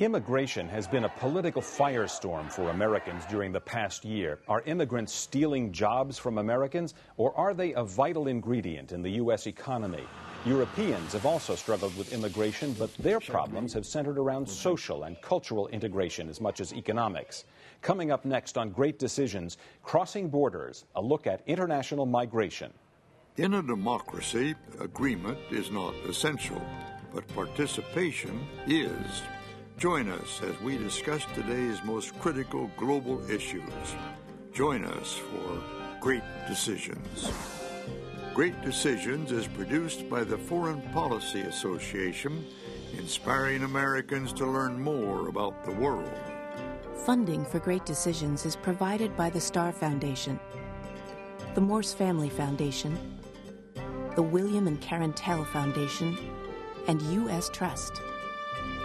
Immigration has been a political firestorm for Americans during the past year. Are immigrants stealing jobs from Americans, or are they a vital ingredient in the U.S. economy? Europeans have also struggled with immigration, but their problems have centered around social and cultural integration as much as economics. Coming up next on Great Decisions, Crossing Borders, a look at international migration. In a democracy, agreement is not essential, but participation is. Join us as we discuss today's most critical global issues. Join us for Great Decisions. Great Decisions is produced by the Foreign Policy Association, inspiring Americans to learn more about the world. Funding for Great Decisions is provided by the Star Foundation, the Morse Family Foundation, the William and Karen Tell Foundation, and U.S. Trust.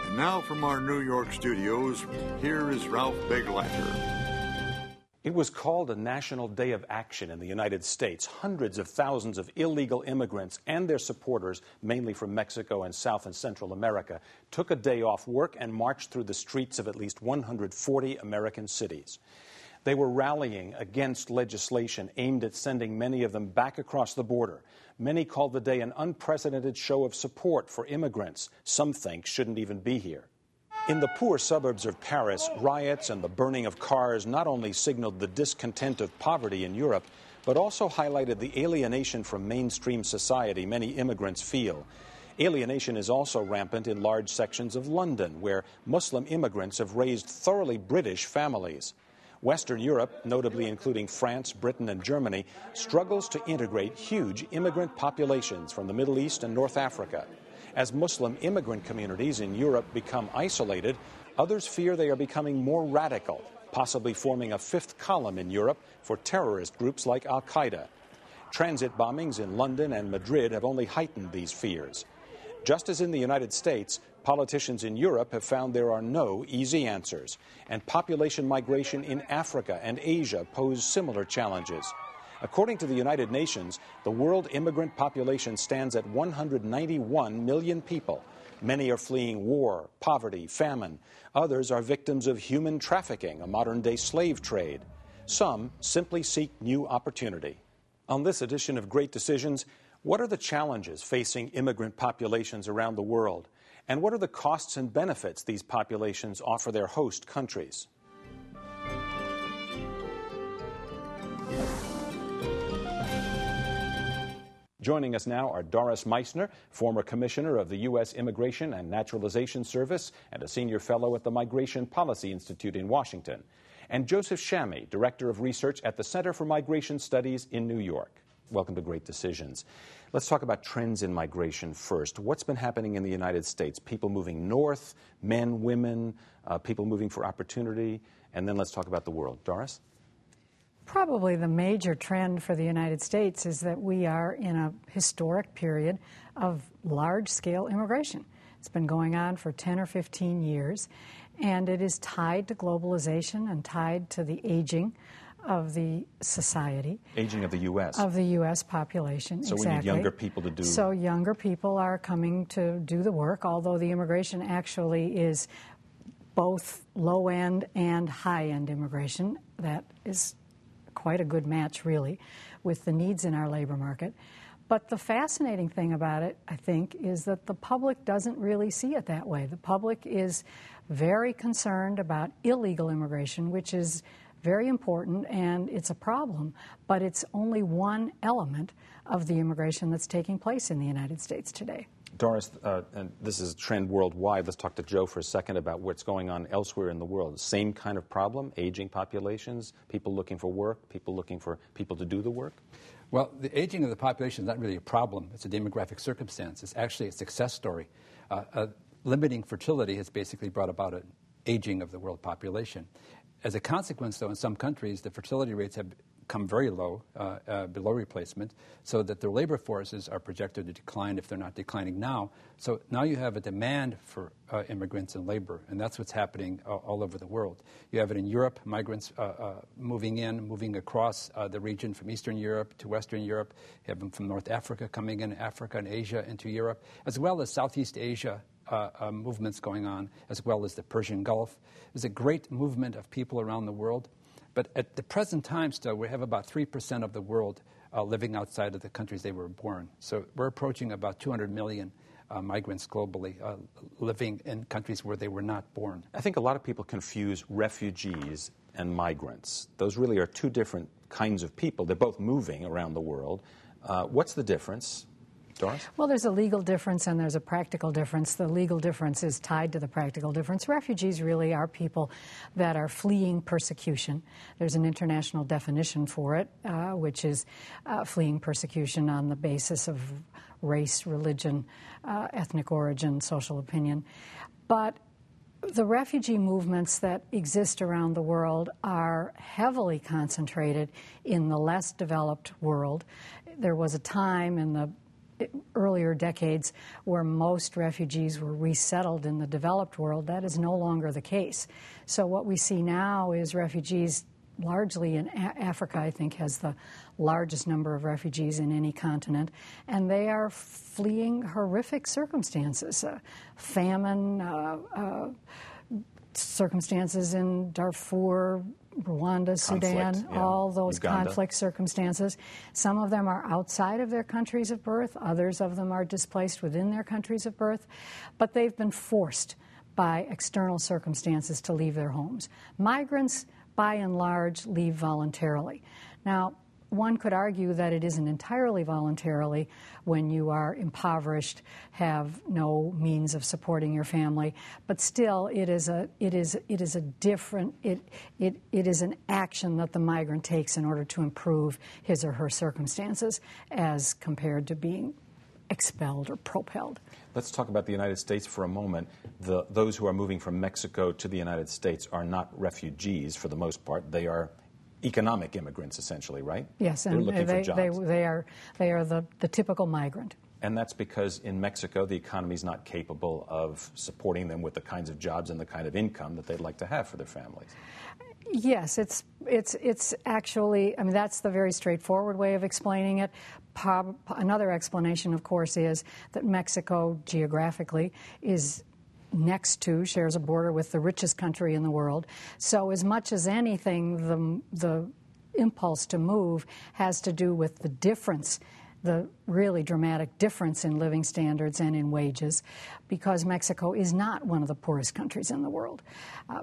And now from our New York studios, here is Ralph Beglatter. It was called a National Day of Action in the United States. Hundreds of thousands of illegal immigrants and their supporters, mainly from Mexico and South and Central America, took a day off work and marched through the streets of at least 140 American cities. They were rallying against legislation aimed at sending many of them back across the border. Many called the day an unprecedented show of support for immigrants some think shouldn't even be here. In the poor suburbs of Paris, riots and the burning of cars not only signaled the discontent of poverty in Europe, but also highlighted the alienation from mainstream society many immigrants feel. Alienation is also rampant in large sections of London, where Muslim immigrants have raised thoroughly British families. Western Europe, notably including France, Britain, and Germany, struggles to integrate huge immigrant populations from the Middle East and North Africa. As Muslim immigrant communities in Europe become isolated, others fear they are becoming more radical, possibly forming a fifth column in Europe for terrorist groups like Al-Qaeda. Transit bombings in London and Madrid have only heightened these fears. Just as in the United States, politicians in Europe have found there are no easy answers, and population migration in Africa and Asia pose similar challenges. According to the United Nations, the world immigrant population stands at 191 million people. Many are fleeing war, poverty, famine. Others are victims of human trafficking, a modern-day slave trade. Some simply seek new opportunity. On this edition of Great Decisions, what are the challenges facing immigrant populations around the world? And what are the costs and benefits these populations offer their host countries? Joining us now are Doris Meissner, former commissioner of the U.S. Immigration and Naturalization Service and a senior fellow at the Migration Policy Institute in Washington, and Joseph Shammy, director of research at the Center for Migration Studies in New York. Welcome to Great Decisions. Let's talk about trends in migration first. What's been happening in the United States? People moving north, men, women, people moving for opportunity, and then let's talk about the world. Doris? Probably the major trend for the United States is that we are in a historic period of large-scale immigration. It's been going on for 10 or 15 years, and it is tied to globalization and tied to the aging of the society. Aging of the U.S. Of the U.S. population, so exactly. We need younger people to do... So younger people are coming to do the work, although the immigration actually is both low-end and high-end immigration. That is quite a good match, really, with the needs in our labor market. But the fascinating thing about it, I think, is that the public doesn't really see it that way. The public is very concerned about illegal immigration, which is very important, and it's a problem, but it's only one element of the immigration that's taking place in the United States today. Doris, and this is a trend worldwide. Let's talk to Joe for a second about what's going on elsewhere in the world. Same kind of problem, aging populations, people looking for work, people looking for people to do the work? Well, the aging of the population is not really a problem. It's a demographic circumstance. It's actually a success story. Limiting fertility has basically brought about an aging of the world population. As a consequence, though, in some countries, the fertility rates have come very low, below replacement, so that their labor forces are projected to decline if they're not declining now. So now you have a demand for immigrants and labor, and that's what's happening all over the world. You have it in Europe, migrants moving across the region from Eastern Europe to Western Europe. You have them from North Africa coming in, Africa and Asia into Europe, as well as Southeast Asia movements going on, as well as the Persian Gulf. There's a great movement of people around the world. But at the present time still, we have about 3% of the world living outside of the countries they were born. So we're approaching about 200 million migrants globally living in countries where they were not born. I think a lot of people confuse refugees and migrants. Those really are two different kinds of people. They're both moving around the world. What's the difference, Doris? Well, there's a legal difference and there's a practical difference. The legal difference is tied to the practical difference. Refugees really are people that are fleeing persecution. There's an international definition for it, which is fleeing persecution on the basis of race, religion, ethnic origin, social opinion. But the refugee movements that exist around the world are heavily concentrated in the less developed world. There was a time in the earlier decades where most refugees were resettled in the developed world. That is no longer the case. So what we see now is refugees largely in Africa, I think, has the largest number of refugees in any continent, and they are fleeing horrific circumstances, famine, circumstances in Darfur, Rwanda, Sudan, all those Uganda. Conflict circumstances. Some of them are outside of their countries of birth. Others of them are displaced within their countries of birth. But they've been forced by external circumstances to leave their homes. Migrants, by and large, leave voluntarily. Now, one could argue that it isn't entirely voluntarily when you are impoverished, have no means of supporting your family, but still it is an action that the migrant takes in order to improve his or her circumstances as compared to being expelled or propelled. Let's talk about the United States for a moment. Those who are moving from Mexico to the United States are not refugees for the most part. They are economic immigrants, essentially, right? Yes, and they're looking for jobs. They are the typical migrant. And that's because in Mexico the economy is not capable of supporting them with the kinds of jobs and the kind of income that they'd like to have for their families. Yes, it's actually, I mean, that's the very straightforward way of explaining it. Another explanation, of course, is that Mexico geographically is shares a border with the richest country in the world. So as much as anything, the impulse to move has to do with the difference, the really dramatic difference in living standards and in wages, because Mexico is not one of the poorest countries in the world.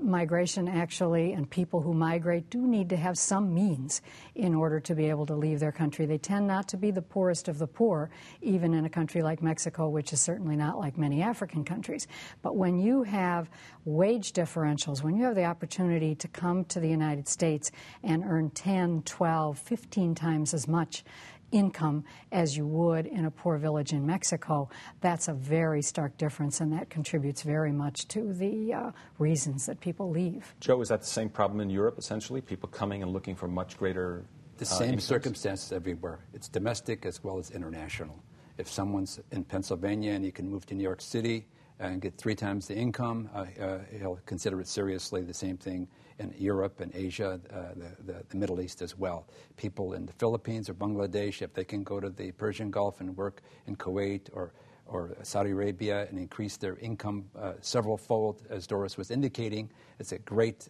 Migration actually, and people who migrate do need to have some means in order to be able to leave their country. They tend not to be the poorest of the poor, even in a country like Mexico, which is certainly not like many African countries. But when you have wage differentials, when you have the opportunity to come to the United States and earn 10, 12, 15 times as much income as you would in a poor village in Mexico, that's a very stark difference, and that contributes very much to the reasons that people leave. Joe, is that the same problem in Europe, essentially? People coming and looking for much greater The same circumstances everywhere. It's domestic as well as international. If someone's in Pennsylvania and he can move to New York City and get 3 times the income, he'll consider it seriously. The same thing in Europe and Asia, the Middle East as well. People in the Philippines or Bangladesh, if they can go to the Persian Gulf and work in Kuwait or Saudi Arabia and increase their income several-fold, as Doris was indicating, it's a great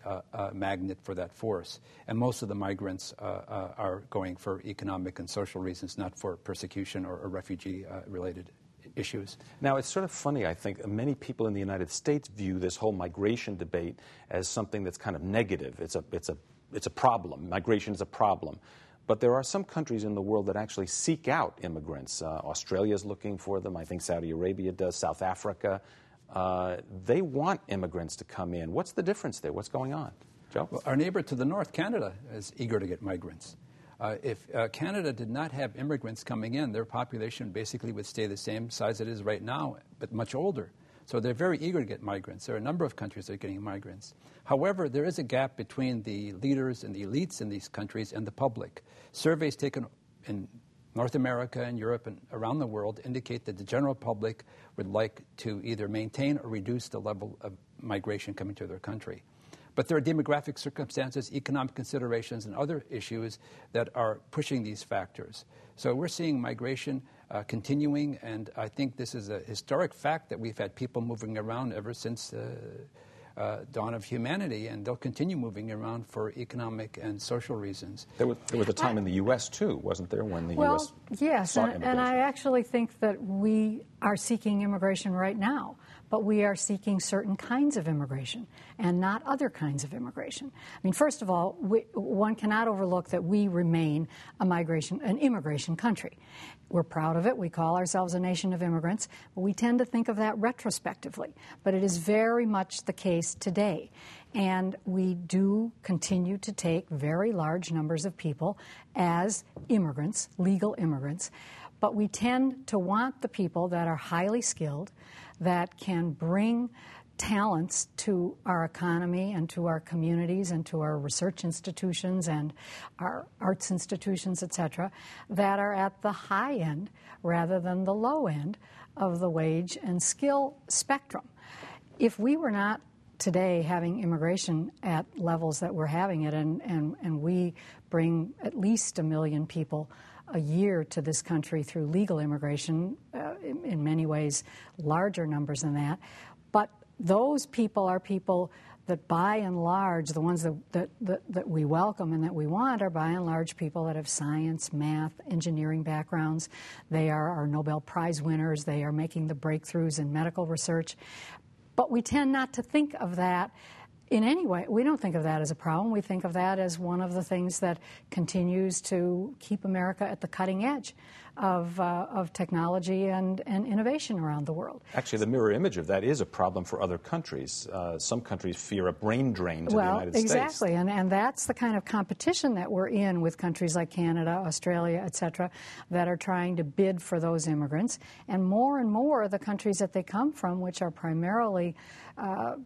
magnet for that force. And most of the migrants are going for economic and social reasons, not for persecution or refugee-related issues. Now, it's sort of funny, I think. Many people in the United States view this whole migration debate as something that's kind of negative. It's a problem. Migration is a problem. But there are some countries in the world that actually seek out immigrants. Australia's looking for them. I think Saudi Arabia does. South Africa. They want immigrants to come in. What's the difference there? What's going on? Joe? Well, our neighbor to the north, Canada, is eager to get migrants. If Canada did not have immigrants coming in, their population basically would stay the same size it is right now, but much older. So they're very eager to get migrants. There are a number of countries that are getting migrants. However, there is a gap between the leaders and the elites in these countries and the public. Surveys taken in North America and Europe and around the world indicate that the general public would like to either maintain or reduce the level of migration coming to their country. But there are demographic circumstances, economic considerations, and other issues that are pushing these factors. So we're seeing migration continuing, and I think this is a historic fact that we've had people moving around ever since dawn of humanity, and they'll continue moving around for economic and social reasons. There was a time in the U.S., too, wasn't there, when the U.S. Yes, sought and I actually think that we are seeking immigration right now, but we are seeking certain kinds of immigration and not other kinds of immigration. I mean, first of all, one cannot overlook that we remain an immigration country. We're proud of it. We call ourselves a nation of immigrants, but we tend to think of that retrospectively. But it is very much the case today. And we do continue to take very large numbers of people as immigrants, legal immigrants. But we tend to want the people that are highly skilled, that can bring talents to our economy and to our communities and to our research institutions and our arts institutions, etc., that are at the high end rather than the low end of the wage and skill spectrum. If we were not today having immigration at levels that we're having it, and we bring at least 1 million people a year to this country through legal immigration, in many ways larger numbers than that. But those people are people that by and large, the ones that we welcome and that we want are by and large people that have science, math, engineering backgrounds. They are our Nobel Prize winners. They are making the breakthroughs in medical research. But we tend not to think of that in any way. We don't think of that as a problem. We think of that as one of the things that continues to keep America at the cutting edge of technology and innovation around the world. Actually, the mirror image of that is a problem for other countries. Some countries fear a brain drain to the United States. Well, exactly, and that's the kind of competition that we're in with countries like Canada, Australia, et cetera, that are trying to bid for those immigrants. And more the countries that they come from, which are primarily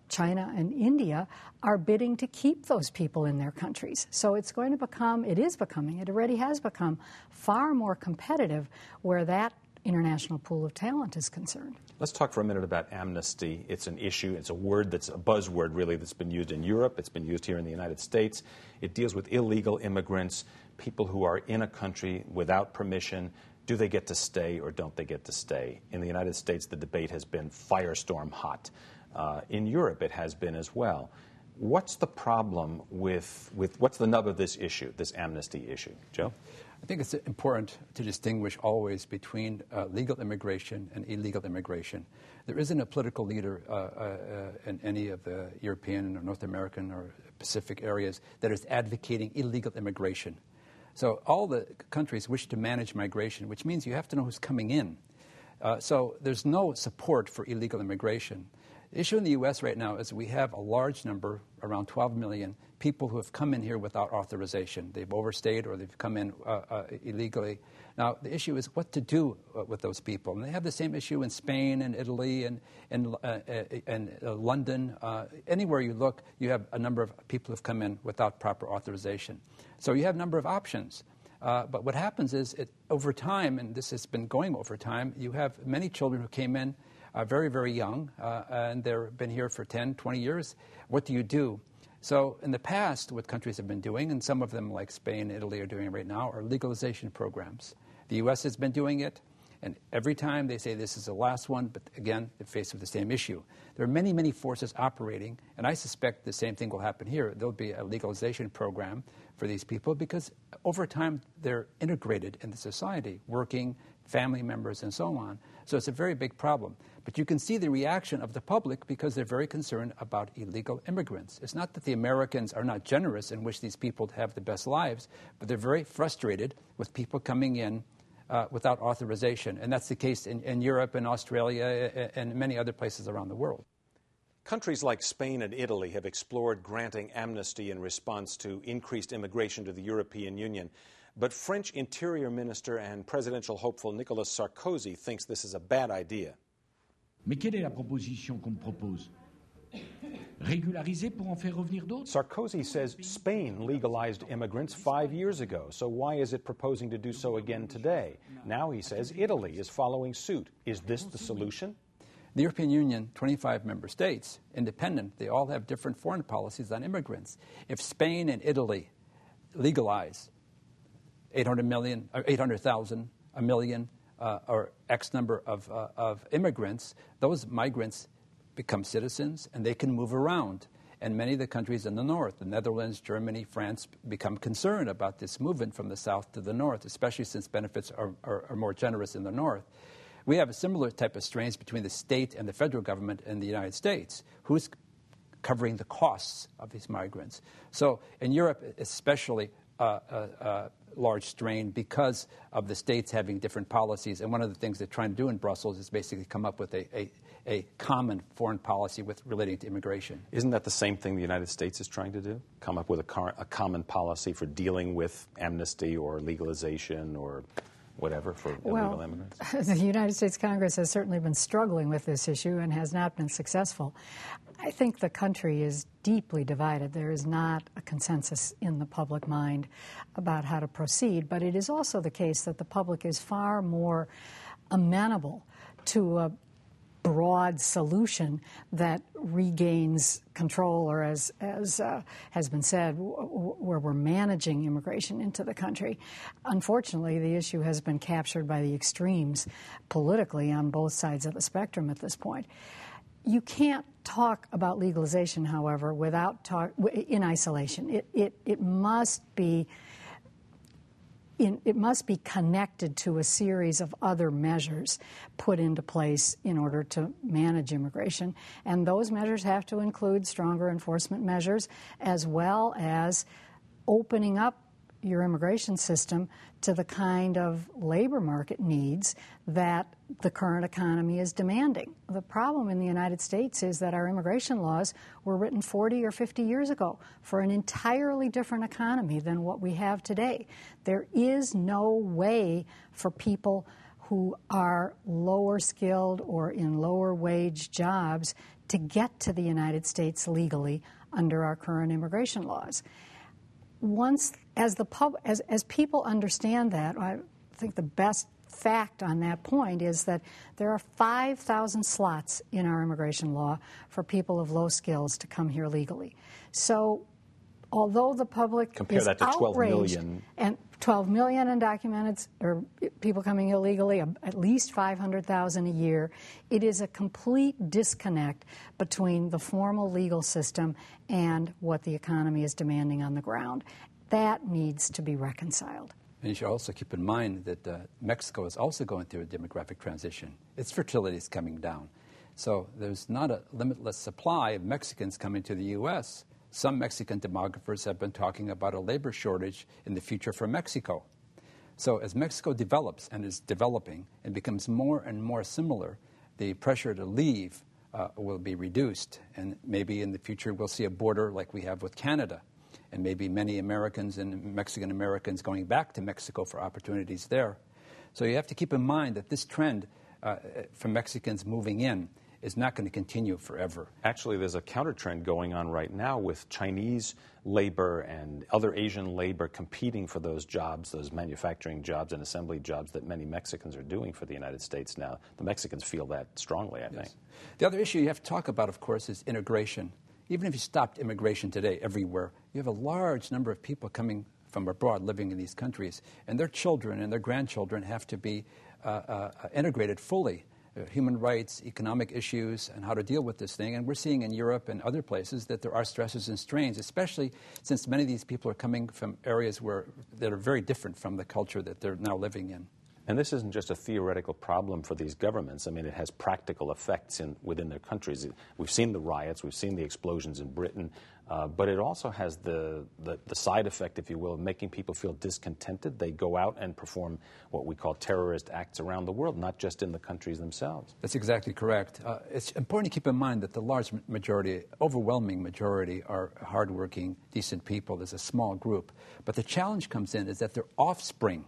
China and India, are bidding to keep those people in their countries. So it already has become far more competitive where that international pool of talent is concerned. Let's talk for a minute about amnesty. It's an issue. It's a word that's a buzzword, really, that's been used in Europe. It's been used here in the United States. It deals with illegal immigrants, people who are in a country without permission. Do they get to stay or don't they get to stay? In the United States, the debate has been firestorm hot. In Europe, it has been as well. What's the problem with what's the nub of this issue, this amnesty issue? Joe? I think it's important to distinguish always between legal immigration and illegal immigration. There isn't a political leader in any of the European or North American or Pacific areas that is advocating illegal immigration. So all the countries wish to manage migration, which means you have to know who's coming in. So there's no support for illegal immigration. The issue in the U.S. right now is we have a large number, around 12 million, people who have come in here without authorization. They've overstayed or they've come in illegally. Now, the issue is what to do with those people. And they have the same issue in Spain and Italy and London. Anywhere you look, you have a number of people who have come in without proper authorization. So you have a number of options. But what happens is, over time, and this has been going over time, you have many children who came in very, very young, and they've been here for 10, 20 years. What do you do? So in the past, what countries have been doing, and some of them like Spain and Italy are doing it right now, are legalization programs. The U.S. has been doing it, and every time they say this is the last one, but again, they're faced with the same issue. There are many, many forces operating, and I suspect the same thing will happen here. There'll be a legalization program for these people because over time they're integrated in the society, working, family members, and so on. So it's a very big problem. But you can see the reaction of the public because they're very concerned about illegal immigrants. It's not that the Americans are not generous and wish these people to have the best lives, but they're very frustrated with people coming in without authorization. And that's the case in Europe and Australia and many other places around the world. Countries like Spain and Italy have explored granting amnesty in response to increased immigration to the European Union. But French Interior Minister and presidential hopeful Nicolas Sarkozy thinks this is a bad idea. Mais quelle est la proposition qu'on me propose? Régulariser pour en faire revenir d'autres? Sarkozy says Spain legalized immigrants 5 years ago, so why is it proposing to do so again today? Now he says Italy is following suit. Is this the solution? The European Union, 25 member states, independent, they all have different foreign policies on immigrants. If Spain and Italy legalize 800,000, 1 million or X number of immigrants, those migrants become citizens and they can move around. And many of the countries in the north, the Netherlands, Germany, France, become concerned about this movement from the south to the north, especially since benefits are more generous in the north. We have a similar type of strains between the state and the federal government in the United States. Who's covering the costs of these migrants? So in Europe, especially large strain because of the states having different policies. And one of the things they're trying to do in Brussels is basically come up with a common foreign policy relating to immigration. Isn't that the same thing the United States is trying to do? Come up with a common policy for dealing with amnesty or legalization or whatever for illegal immigrants? The United States Congress has certainly been struggling with this issue and has not been successful. I think the country is deeply divided. There is not a consensus in the public mind about how to proceed, but it is also the case that the public is far more amenable to a broad solution that regains control, or as has been said, where we're managing immigration into the country. Unfortunately, the issue has been captured by the extremes politically on both sides of the spectrum at this point. You can't talk about legalization, however, without in isolation. It must be connected to a series of other measures put into place in order to manage immigration. And those measures have to include stronger enforcement measures, as well as opening up your immigration system to the kind of labor market needs that the current economy is demanding. The problem in the United States is that our immigration laws were written 40 or 50 years ago for an entirely different economy than what we have today. There is no way for people who are lower skilled or in lower wage jobs to get to the United States legally under our current immigration laws. As people understand that, I think the best fact on that point is that there are 5,000 slots in our immigration law for people of low skills to come here legally. So although the public is that to 12 outraged, million. and 12 million undocumented or people coming illegally, at least 500,000 a year, it is a complete disconnect between the formal legal system and what the economy is demanding on the ground. That needs to be reconciled. And you should also keep in mind that Mexico is also going through a demographic transition. Its fertility is coming down. So there's not a limitless supply of Mexicans coming to the U.S. Some Mexican demographers have been talking about a labor shortage in the future for Mexico. So as Mexico develops and is developing and becomes more and more similar, the pressure to leave will be reduced. And maybe in the future we'll see a border like we have with Canada. And maybe many Americans and Mexican Americans going back to Mexico for opportunities there. So you have to keep in mind that this trend for Mexicans moving in is not going to continue forever. Actually, there's a counter trend going on right now with Chinese labor and other Asian labor competing for those jobs, those manufacturing jobs and assembly jobs that many Mexicans are doing for the United States now. The Mexicans feel that strongly, I think. The other issue you have to talk about, of course, is integration. Even if you stopped immigration today everywhere, you have a large number of people coming from abroad living in these countries, and their children and their grandchildren have to be integrated fully. Human rights, economic issues, and how to deal with this thing. And we're seeing in Europe and other places that there are stresses and strains, especially since many of these people are coming from areas that are very different from the culture that they're now living in. And this isn't just a theoretical problem for these governments. I mean, it has practical effects within their countries. We've seen the riots, we've seen the explosions in Britain, but it also has the side effect, if you will, of making people feel discontented. They go out and perform what we call terrorist acts around the world, not just in the countries themselves. That's exactly correct. It's important to keep in mind that the large majority, overwhelming majority, are hardworking, decent people. There's a small group. But the challenge comes in is that their offspring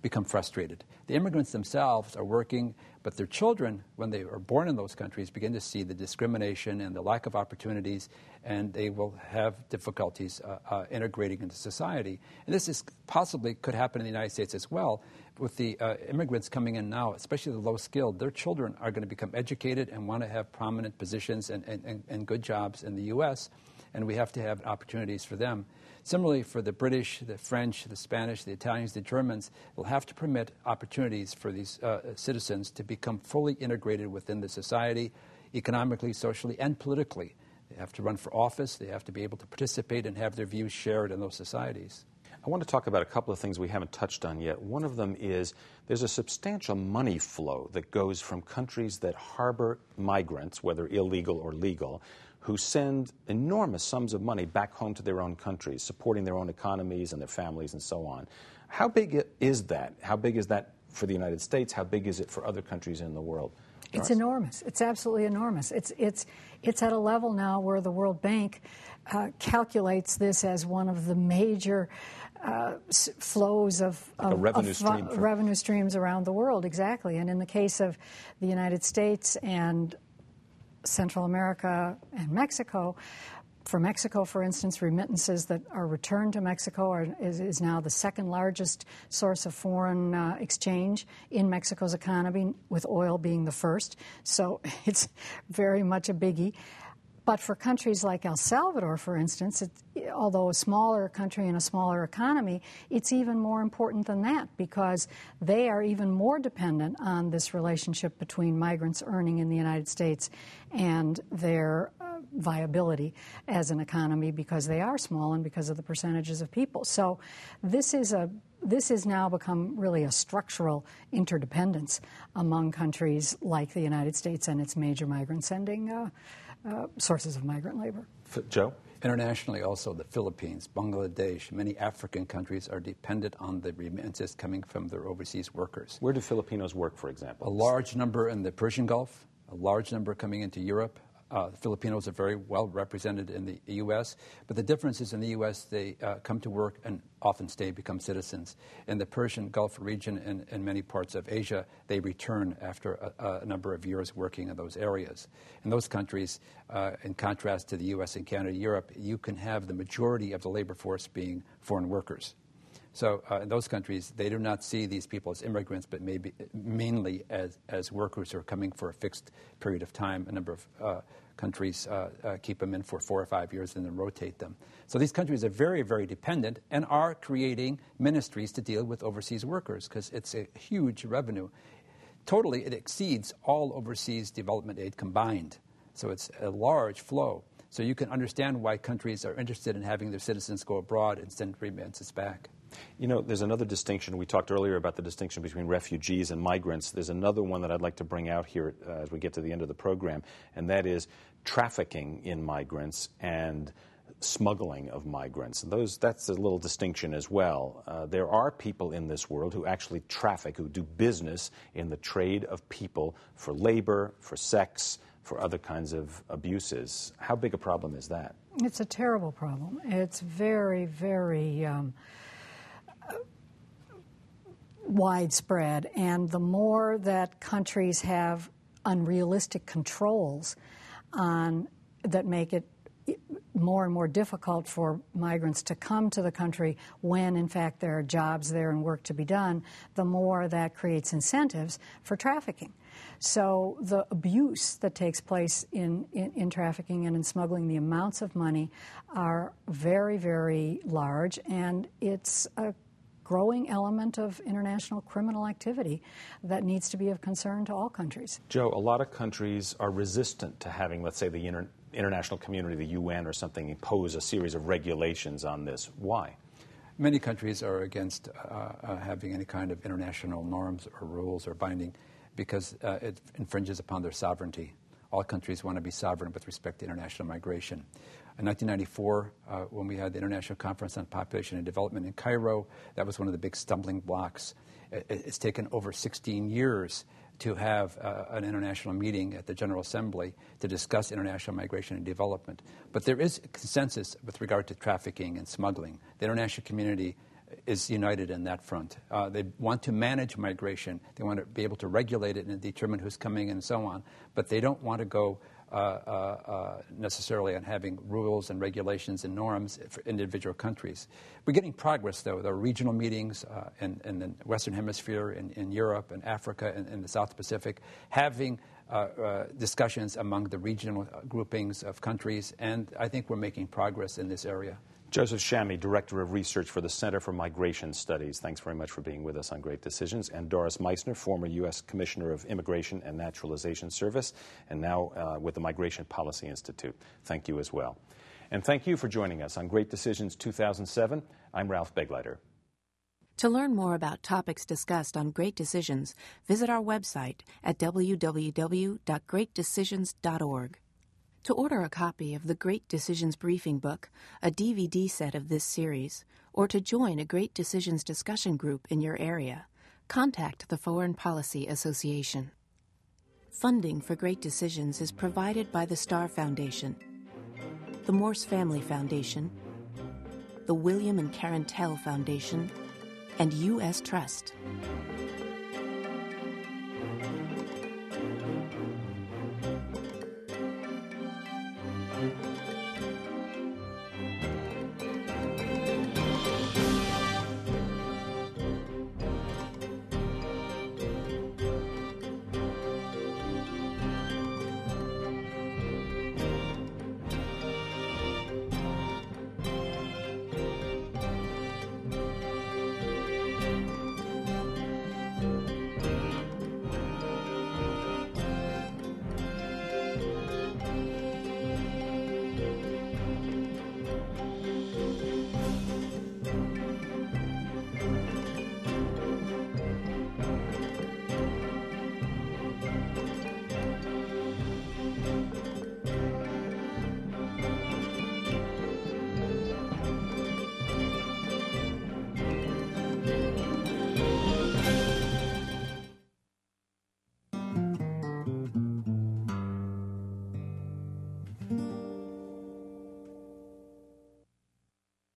become frustrated. The immigrants themselves are working, but their children, when they are born in those countries, begin to see the discrimination and the lack of opportunities, and they will have difficulties integrating into society. And this possibly could happen in the United States as well. With the immigrants coming in now, especially the low-skilled, their children are going to become educated and want to have prominent positions and good jobs in the U.S., and we have to have opportunities for them. Similarly, for the British, the French, the Spanish, the Italians, the Germans, we'll have to permit opportunities for these citizens to become fully integrated within the society, economically, socially, and politically. They have to run for office. They have to be able to participate and have their views shared in those societies. I want to talk about a couple of things we haven't touched on yet. One of them is there's a substantial money flow that goes from countries that harbor migrants, whether illegal or legal, who send enormous sums of money back home to their own countries, supporting their own economies and their families and so on. How big is that? How big is that for the United States? How big is it for other countries in the world? It's enormous. It's absolutely enormous. It's at a level now where the World Bank calculates this as one of the major flows of revenue streams around the world. Exactly. And in the case of the United States and Central America and Mexico, for Mexico, for instance, remittances that are returned to Mexico is now the second largest source of foreign exchange in Mexico's economy, with oil being the first. So it's very much a biggie. But for countries like El Salvador, for instance, although a smaller country and a smaller economy, it's even more important than that, because they are even more dependent on this relationship between migrants earning in the United States and their viability as an economy, because they are small and because of the percentages of people. So this has now become really a structural interdependence among countries like the United States and its major migrant sending sources of migrant labor. Joe? Internationally also, the Philippines, Bangladesh, many African countries are dependent on the remittances coming from their overseas workers. Where do Filipinos work, for example? A large number in the Persian Gulf, a large number coming into Europe. Filipinos are very well represented in the U.S., but the difference is in the U.S. they come to work and often become citizens. In the Persian Gulf region and in many parts of Asia, they return after a number of years working in those areas. In those countries, in contrast to the U.S. and Canada, Europe, you can have the majority of the labor force being foreign workers. So in those countries, they do not see these people as immigrants, but mainly as workers who are coming for a fixed period of time. A number of countries keep them in for 4 or 5 years and then rotate them. So these countries are very, very dependent and are creating ministries to deal with overseas workers, because it's a huge revenue. Totally, it exceeds all overseas development aid combined. So it's a large flow. So you can understand why countries are interested in having their citizens go abroad and send remittances back. You know, there's another distinction. We talked earlier about the distinction between refugees and migrants. There's another one that I'd like to bring out here as we get to the end of the program, and that is trafficking in migrants and smuggling of migrants. And that's a little distinction as well. There are people in this world who actually traffic, who do business in the trade of people for labor, for sex, for other kinds of abuses. How big a problem is that? It's a terrible problem. It's very, very widespread, and the more that countries have unrealistic controls that make it more and more difficult for migrants to come to the country when, in fact, there are jobs there and work to be done, the more that creates incentives for trafficking. So the abuse that takes place in trafficking and in smuggling, the amounts of money are very, very large, and it's a growing element of international criminal activity that needs to be of concern to all countries. Joe, a lot of countries are resistant to having, let's say, the international community, the UN or something, impose a series of regulations on this. Why? Many countries are against having any kind of international norms or rules or binding because it infringes upon their sovereignty. All countries want to be sovereign with respect to international migration. In 1994, when we had the International Conference on Population and Development in Cairo, that was one of the big stumbling blocks. It's taken over 16 years to have an international meeting at the General Assembly to discuss international migration and development. But there is a consensus with regard to trafficking and smuggling. The international community is united in that front. They want to manage migration. They want to be able to regulate it and determine who's coming and so on. But they don't want to go necessarily on having rules and regulations and norms for individual countries. We're getting progress, though. There are regional meetings in the Western Hemisphere, in Europe and Africa and in the South Pacific, having discussions among the regional groupings of countries, and I think we're making progress in this area. Joseph Shammy, Director of Research for the Center for Migration Studies, thanks very much for being with us on Great Decisions. And Doris Meissner, former U.S. Commissioner of Immigration and Naturalization Service, and now with the Migration Policy Institute. Thank you as well. And thank you for joining us on Great Decisions 2007. I'm Ralph Begleiter. To learn more about topics discussed on Great Decisions, visit our website at www.greatdecisions.org. To order a copy of the Great Decisions Briefing Book, a DVD set of this series, or to join a Great Decisions discussion group in your area, contact the Foreign Policy Association. Funding for Great Decisions is provided by the Star Foundation, the Morse Family Foundation, the William and Karen Tell Foundation, and U.S. Trust.